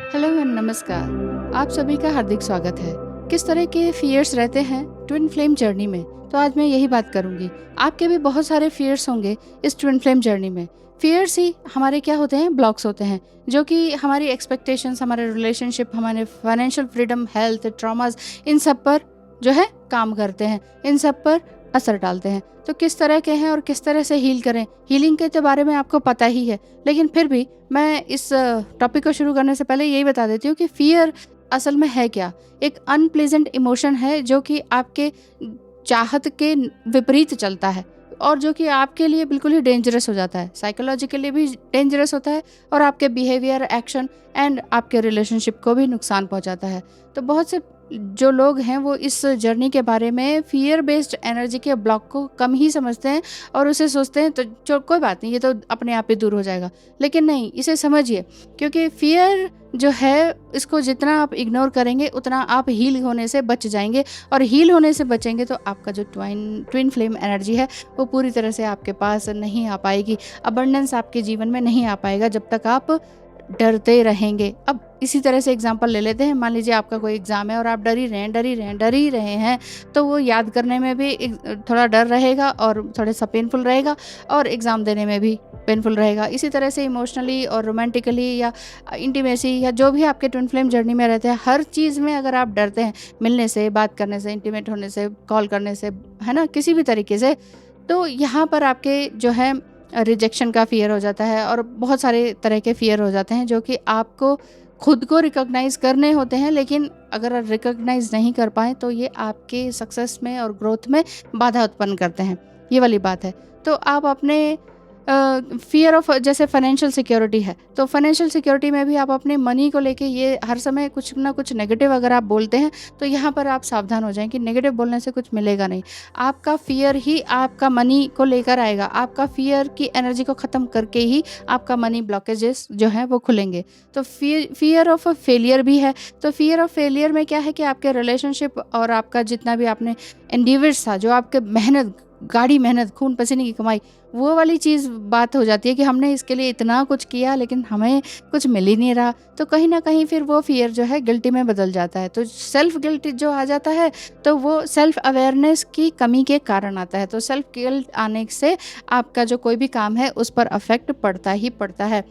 Hello and नमस्कार। आप सभी का हार्दिक स्वागत है। किस तरह के फियर्स रहते हैं ट्विन फ्लेम जर्नी में, तो आज मैं यही बात करूंगी। आपके भी बहुत सारे फियर्स होंगे इस ट्विन फ्लेम जर्नी में। फियर्स ही हमारे क्या होते हैं, ब्लॉक्स होते हैं, जो कि हमारी एक्सपेक्टेशंस, हमारे रिलेशनशिप, हमारे फाइनेंशियल फ्रीडम, हेल्थ, ट्रॉमास, इन सब पर जो है काम करते हैं, इन सब पर असर डालते हैं। तो किस तरह के हैं और किस तरह से हील करें, हीलिंग के तो बारे में आपको पता ही है, लेकिन फिर भी मैं इस टॉपिक को शुरू करने से पहले यही बता देती हूँ कि फियर असल में है क्या। एक अनप्लेजेंट इमोशन है जो कि आपके चाहत के विपरीत चलता है और जो कि आपके लिए बिल्कुल ही डेंजरस हो जाता है, साइकोलॉजिकली भी डेंजरस होता है और आपके बिहेवियर, एक्शन एंड आपके रिलेशनशिप को भी नुकसान पहुंचाता है। तो बहुत से जो लोग हैं वो इस जर्नी के बारे में फियर बेस्ड एनर्जी के ब्लॉक को कम ही समझते हैं और उसे सोचते हैं तो कोई बात नहीं, ये तो अपने आप ही दूर हो जाएगा। लेकिन नहीं, इसे समझिए, क्योंकि फियर जो है इसको जितना आप इग्नोर करेंगे उतना आप हील होने से बच जाएंगे, और हील होने से बचेंगे तो आपका जो ट्विन फ्लेम एनर्जी है वो पूरी तरह से आपके पास नहीं आ पाएगी। अबंडेंस आपके जीवन में नहीं आ पाएगा जब तक आप डरते रहेंगे। अब इसी तरह से एग्जांपल ले लेते हैं। मान लीजिए आपका कोई एग्ज़ाम है और आप डर ही रहे हैं, तो वो याद करने में भी थोड़ा डर रहेगा और थोड़ा सा पेनफुल रहेगा, और एग्ज़ाम देने में भी पेनफुल रहेगा। इसी तरह से इमोशनली और रोमांटिकली या इंटीमेसी या जो भी आपके ट्विन फ्लेम जर्नी में रहते हैं, हर चीज़ में अगर आप डरते हैं, मिलने से, बात करने से, इंटीमेट होने से, कॉल करने से, है ना, किसी भी तरीके से, तो यहाँ पर आपके जो है रिजेक्शन का फियर हो जाता है और बहुत सारे तरह के फियर हो जाते हैं जो कि आपको खुद को रिकॉग्नाइज करने होते हैं। लेकिन अगर रिकॉग्नाइज नहीं कर पाए तो ये आपके सक्सेस में और ग्रोथ में बाधा उत्पन्न करते हैं, ये वाली बात है। तो आप अपने फियर ऑफ, जैसे फाइनेंशियल सिक्योरिटी है, तो फाइनेंशियल सिक्योरिटी में भी आप अपने मनी को लेके ये हर समय कुछ ना कुछ नेगेटिव अगर आप बोलते हैं तो यहाँ पर आप सावधान हो जाएं कि नेगेटिव बोलने से कुछ मिलेगा नहीं। आपका फियर ही आपका मनी को लेकर आएगा। आपका फियर की एनर्जी को ख़त्म करके ही आपका मनी ब्लॉकेजेस जो है वो खुलेंगे। तो फियर ऑफ फेलियर भी है। तो फियर ऑफ फेलियर में क्या है कि आपके रिलेशनशिप और आपका जितना भी आपने एंडीवर्स था, जो आपके मेहनत, गाढ़ी मेहनत, खून पसीने की कमाई, वो वाली चीज़ बात हो जाती है कि हमने इसके लिए इतना कुछ किया लेकिन हमें कुछ मिल ही नहीं रहा। तो कहीं ना कहीं फिर वो फियर जो है गिल्टी में बदल जाता है। तो सेल्फ गिल्ट जो आ जाता है तो वो सेल्फ अवेयरनेस की कमी के कारण आता है। तो सेल्फ गिल्ट आने से आपका जो कोई भी काम है उस पर अफेक्ट पड़ता ही पड़ता है।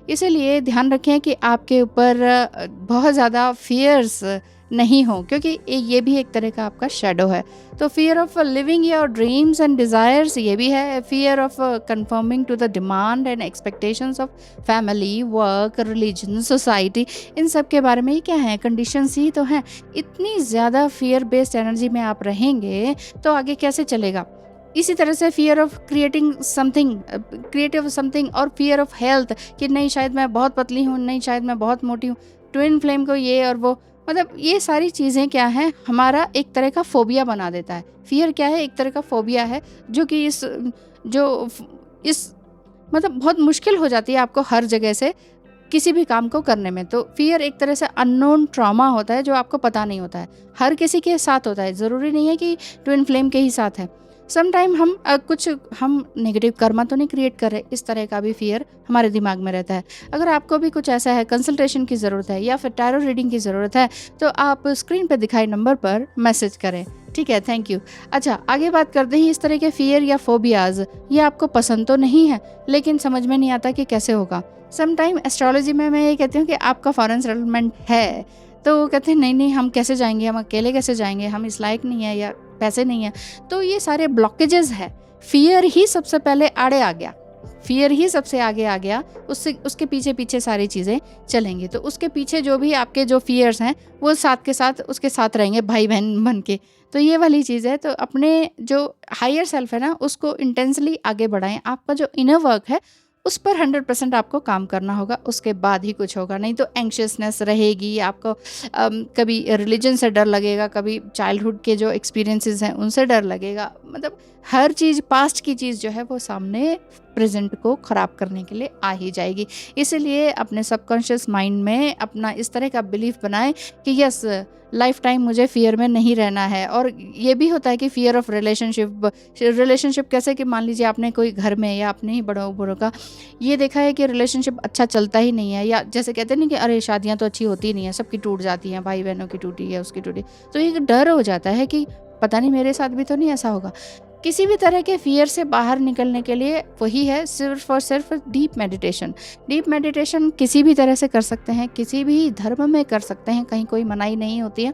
इसीलिए ध्यान रखें कि आपके ऊपर बहुत ज़्यादा फियर्स नहीं हो, क्योंकि ये भी एक तरह का आपका शेडो है। तो fear of living your dreams and desires ये भी है। Fear of conforming to the demand and expectations of family, work, religion, society, इन सब के बारे में ही क्या है, कंडीशंस ही तो हैं। इतनी ज़्यादा फियर बेस्ड एनर्जी में आप रहेंगे तो आगे कैसे चलेगा। इसी तरह से फियर ऑफ क्रिएटिव समथिंग और फियर ऑफ हेल्थ, कि नहीं शायद मैं बहुत पतली हूँ, नहीं शायद मैं बहुत मोटी हूँ। ट्विन फ्लेम को ये और वो, मतलब ये सारी चीज़ें क्या हैं, हमारा एक तरह का फोबिया बना देता है। फियर क्या है, एक तरह का फोबिया है जो कि इस मतलब बहुत मुश्किल हो जाती है आपको हर जगह से किसी भी काम को करने में। तो फियर एक तरह से अननोन ट्रॉमा होता है जो आपको पता नहीं होता है, हर किसी के साथ होता है, ज़रूरी नहीं है कि ट्विन फ्लेम के ही साथ है। समटाइम हम नेगेटिव कर्मा तो नहीं क्रिएट कर रहे, इस तरह का भी फियर हमारे दिमाग में रहता है। अगर आपको भी कुछ ऐसा है, कंसल्टेशन की ज़रूरत है या फिर टैरो रीडिंग की ज़रूरत है, तो आप स्क्रीन पर दिखाए नंबर पर मैसेज करें। ठीक है, थैंक यू। अच्छा, आगे बात करते हैं। इस तरह के फियर या फोबियाज ये आपको पसंद तो नहीं है, लेकिन समझ में नहीं आता कि कैसे होगा। समटाइम एस्ट्रोलॉजी में मैं ये कहती हूँ कि आपका फॉरेन सेटलमेंट है, तो वो कहते हैं नहीं हम कैसे जाएंगे, हम अकेले कैसे जाएंगे, हम इस लायक नहीं है या पैसे नहीं है। तो ये सारे ब्लॉकेजेस है। फियर ही सबसे पहले आड़े आ गया, फियर ही सबसे आगे आ गया, उसके पीछे सारी चीज़ें चलेंगी। तो उसके पीछे जो भी आपके जो फियर्स हैं वो साथ के साथ उसके साथ रहेंगे, भाई बहन बन के। तो ये वाली चीज़ है। तो अपने जो हायर सेल्फ है ना, उसको इंटेंसली आगे बढ़ाएं। आपका जो इनर वर्क है उस पर 100% आपको काम करना होगा, उसके बाद ही कुछ होगा। नहीं तो एंग्शियसनेस रहेगी आपको, कभी रिलीजन से डर लगेगा, कभी चाइल्डहुड के जो एक्सपीरियंसेस हैं उनसे डर लगेगा। मतलब हर चीज़, पास्ट की चीज़ जो है वो सामने प्रेजेंट को ख़राब करने के लिए आ ही जाएगी। इसीलिए अपने सबकॉन्शियस माइंड में अपना इस तरह का बिलीफ बनाएं कि यस, लाइफ टाइम मुझे फियर में नहीं रहना है। और ये भी होता है कि फियर ऑफ रिलेशनशिप कैसे, कि मान लीजिए आपने कोई घर में या अपने ही बड़ों बड़ों का ये देखा है कि रिलेशनशिप अच्छा चलता ही नहीं है, या जैसे कहते हैं ना कि अरे शादियां तो अच्छी होती नहीं है, सबकी टूट जाती हैं, भाई बहनों की टूटी है, उसकी टूटी, तो एक डर हो जाता है कि पता नहीं मेरे साथ भी तो नहीं ऐसा होगा। किसी भी तरह के फियर से बाहर निकलने के लिए वही है सिर्फ और सिर्फ डीप मेडिटेशन। डीप मेडिटेशन किसी भी तरह से कर सकते हैं, किसी भी धर्म में कर सकते हैं, कहीं कोई मनाही नहीं होती है।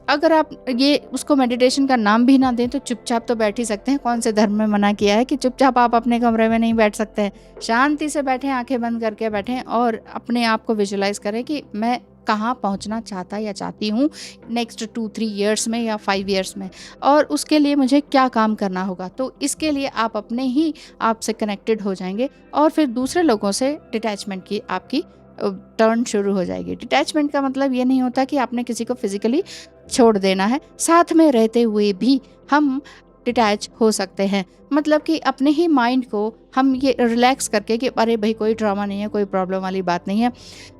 अगर आप ये उसको मेडिटेशन का नाम भी ना दें तो चुपचाप तो बैठ ही सकते हैं। कौन से धर्म में मना किया है कि चुपचाप आप अपने कमरे में नहीं बैठ सकते हैं? शांति से बैठें, आंखें बंद करके बैठें और अपने आप को विजुलाइज करें कि मैं कहाँ पहुँचना चाहता या चाहती हूँ नेक्स्ट 2-3 ईयर्स में या 5 ईयर्स में, और उसके लिए मुझे क्या काम करना होगा। तो इसके लिए आप अपने ही आप से कनेक्टेड हो जाएंगे और फिर दूसरे लोगों से डिटैचमेंट की आपकी टर्न शुरू हो जाएगी। डिटैचमेंट का मतलब ये नहीं होता कि आपने किसी को फिजिकली छोड़ देना है, साथ में रहते हुए भी हम डिटैच हो सकते हैं। मतलब कि अपने ही माइंड को हम ये रिलैक्स करके कि अरे भाई कोई ड्रामा नहीं है, कोई प्रॉब्लम वाली बात नहीं है,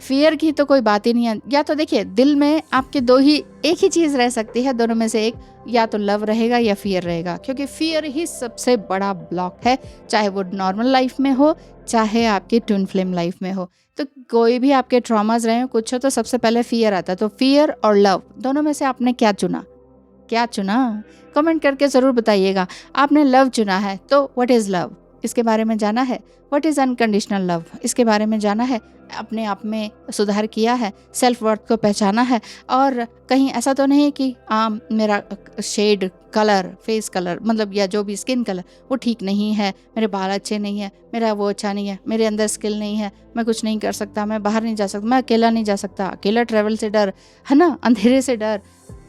फियर की तो कोई बात ही नहीं है। या तो देखिए, दिल में आपके एक ही चीज़ रह सकती है, दोनों में से एक, या तो लव रहेगा या फियर रहेगा, क्योंकि फियर ही सबसे बड़ा ब्लॉक है, चाहे वो नॉर्मल लाइफ में हो चाहे आपकी ट्विन फ्लेम लाइफ में हो। तो कोई भी आपके ट्रॉमाज रहे हो, कुछ हो, तो सबसे पहले फियर आता है। तो फियर और लव दोनों में से आपने क्या चुना? कमेंट करके ज़रूर बताइएगा। आपने लव चुना है तो व्हाट इज़ लव, इसके बारे में जाना है। व्हाट इज़ अनकंडीशनल लव, इसके बारे में जाना है। अपने आप में सुधार किया है, सेल्फ वर्थ को पहचाना है। और कहीं ऐसा तो नहीं कि मेरा शेड कलर, फेस कलर, मतलब या जो भी स्किन कलर वो ठीक नहीं है, मेरे बाल अच्छे नहीं है, मेरा वो अच्छा नहीं है, मेरे अंदर स्किल नहीं है, मैं कुछ नहीं कर सकता, मैं बाहर नहीं जा सकता, मैं अकेला नहीं जा सकता, अकेला ट्रैवल से डर है ना, अंधेरे से डर,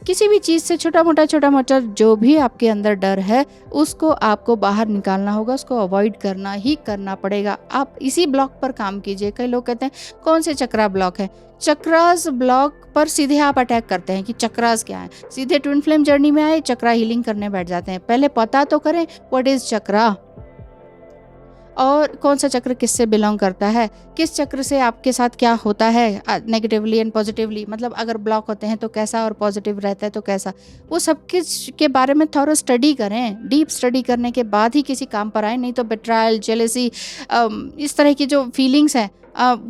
किसी भी चीज़ से छोटा मोटा जो भी आपके अंदर डर है उसको आपको बाहर निकालना होगा, उसको अवॉइड करना ही करना पड़ेगा। आप इसी ब्लॉक पर काम कीजिए। कई लोग कहते हैं कौन से चक्रा ब्लॉक है, चक्रास ब्लॉक पर सीधे आप अटैक करते हैं कि चक्रास क्या है, सीधे ट्विन फ्लेम जर्नी में आए चक्रा हीलिंग करने बैठ जाते हैं। पहले पता तो करें व्हाट इज चक्रा और कौन सा चक्र किससे बिलोंग करता है, किस चक्र से आपके साथ क्या होता है नेगेटिवली एंड पॉजिटिवली, मतलब अगर ब्लॉक होते हैं तो कैसा और पॉजिटिव रहता है तो कैसा, वो सब के बारे में थोड़ा स्टडी करें। डीप स्टडी करने के बाद ही किसी काम पर आए, नहीं तो बेट्रायल, जेलेसी, इस तरह की जो फीलिंग्स हैं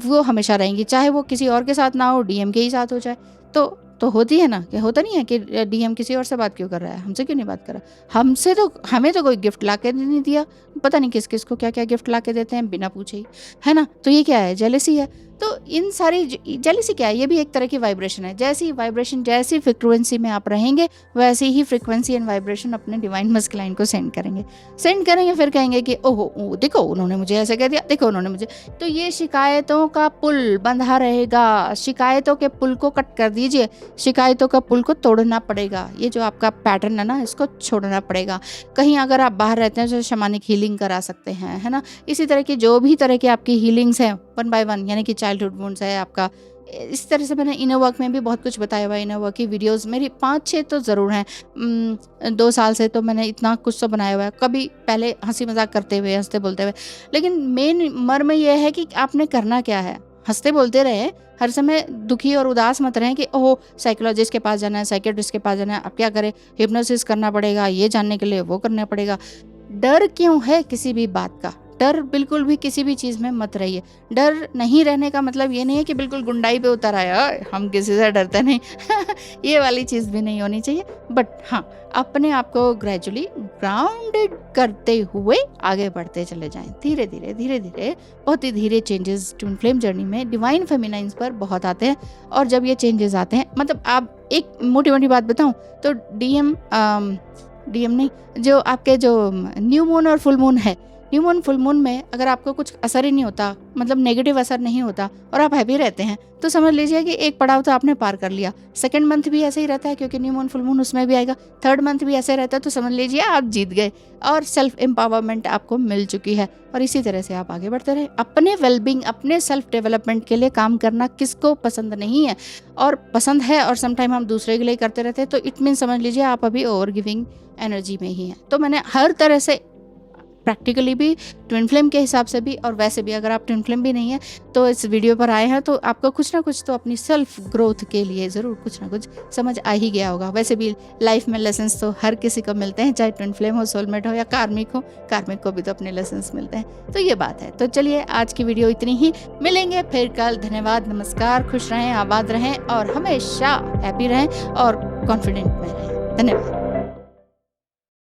वो हमेशा रहेंगी, चाहे वो किसी और के साथ ना हो, डीएम के ही साथ हो जाए तो होती है ना, कि होता नहीं है कि डीएम किसी और से बात क्यों कर रहा है, हमसे क्यों नहीं बात कर रहा, हमें तो कोई गिफ्ट ला के नहीं दिया, पता नहीं किस किस को क्या क्या गिफ्ट ला के देते हैं बिना पूछे ही, है ना। तो ये क्या है, जेलेसी है। तो इन सारी जेलेसी क्या है, ये भी एक तरह की वाइब्रेशन है। जैसी वाइब्रेशन, जैसी फ्रिक्वेंसी में आप रहेंगे वैसी ही फ्रिक्वेंसी एंड वाइब्रेशन अपने डिवाइन मस्कुलाइन को सेंड करेंगे। फिर कहेंगे कि ओहो देखो उन्होंने मुझे ऐसे कह दिया, देखो उन्होंने मुझे, तो ये शिकायतों का पुल बंधा रहेगा। शिकायतों के पुल को कट कर दीजिए, शिकायतों का पुल को तोड़ना पड़ेगा। ये जो आपका पैटर्न है ना, इसको छोड़ना पड़ेगा। कहीं अगर आप बाहर रहते हैं तो शमानिक हीलिंग करा सकते हैं, है ना। इसी तरह की जो भी तरह की आपकी हीलिंग्स हैं 1 by 1, यानी कि चाइल्डहुड वुंड्स है आपका, इस तरह से मैंने इनर वर्क में भी बहुत कुछ बताया हुआ है। इनर वर्क की वीडियोस मेरी 5-6 तो ज़रूर हैं। 2 साल से तो मैंने इतना कुछ तो बनाया हुआ है, कभी पहले हंसी मजाक करते हुए, हंसते बोलते हुए, लेकिन मेन मर्म ये है कि आपने करना क्या है। हंसते बोलते रहे, हर समय दुखी और उदास मत रहें कि ओह साइकोलॉजिस्ट के पास जाना है, साइकेट्रिस्ट के पास जाना है, अब क्या करें, हिप्नोसिस करना पड़ेगा, ये जानने के लिए वो करना पड़ेगा। डर क्यों है किसी भी बात का, डर बिल्कुल भी किसी भी चीज़ में मत रहिए। डर नहीं रहने का मतलब ये नहीं है कि बिल्कुल गुंडाई पे उतर आया, हम किसी से डरते नहीं ये वाली चीज़ भी नहीं होनी चाहिए। बट हाँ, अपने आप को ग्रेजुअली ग्राउंडेड करते हुए आगे बढ़ते चले जाएं। धीरे धीरे बहुत ही धीरे चेंजेस ट्विन फ्लेम जर्नी में डिवाइन फेमिनाइंस पर बहुत आते हैं। और जब ये चेंजेस आते हैं, मतलब आप एक मोटी बात बताऊं तो डीएम नहीं, जो आपके जो न्यू मून और फुल मून है, न्यू मून फुल मून में अगर आपको कुछ असर ही नहीं होता, मतलब नेगेटिव असर नहीं होता और आप हैप्पी रहते हैं, तो समझ लीजिए कि एक पड़ाव तो आपने पार कर लिया। सेकंड मंथ भी ऐसे ही रहता है क्योंकि न्यू मून फुल मून उसमें भी आएगा। थर्ड मंथ भी ऐसे रहता है, तो समझ लीजिए आप जीत गए और सेल्फ एम्पावरमेंट आपको मिल चुकी है। और इसी तरह से आप आगे बढ़ते रहे। अपने वेलबींग, अपने सेल्फ डेवलपमेंट के लिए काम करना किसको पसंद नहीं है, और पसंद है और समटाइम हम दूसरे के लिए करते रहते हैं, तो इट मीन समझ लीजिए आप अभी ओवर गिविंग एनर्जी में ही हैं। तो मैंने हर तरह से प्रैक्टिकली भी, ट्विन फ्लेम के हिसाब से भी, और वैसे भी अगर आप ट्विन फ्लेम भी नहीं है तो इस वीडियो पर आए हैं तो आपको कुछ ना कुछ तो अपनी सेल्फ ग्रोथ के लिए ज़रूर कुछ ना कुछ समझ आ ही गया होगा। वैसे भी लाइफ में लेसन्स तो हर किसी को मिलते हैं, चाहे ट्विन फ्लेम हो, सोलमेट हो या कार्मिक हो। कार्मिक को भी तो अपने लेसन्स मिलते हैं, तो ये बात है। तो चलिए आज की वीडियो इतनी ही, मिलेंगे फिर कल। धन्यवाद, नमस्कार, खुश रहें, आबाद रहें और हमेशा हैप्पी रहें और कॉन्फिडेंट में रहें। धन्यवाद।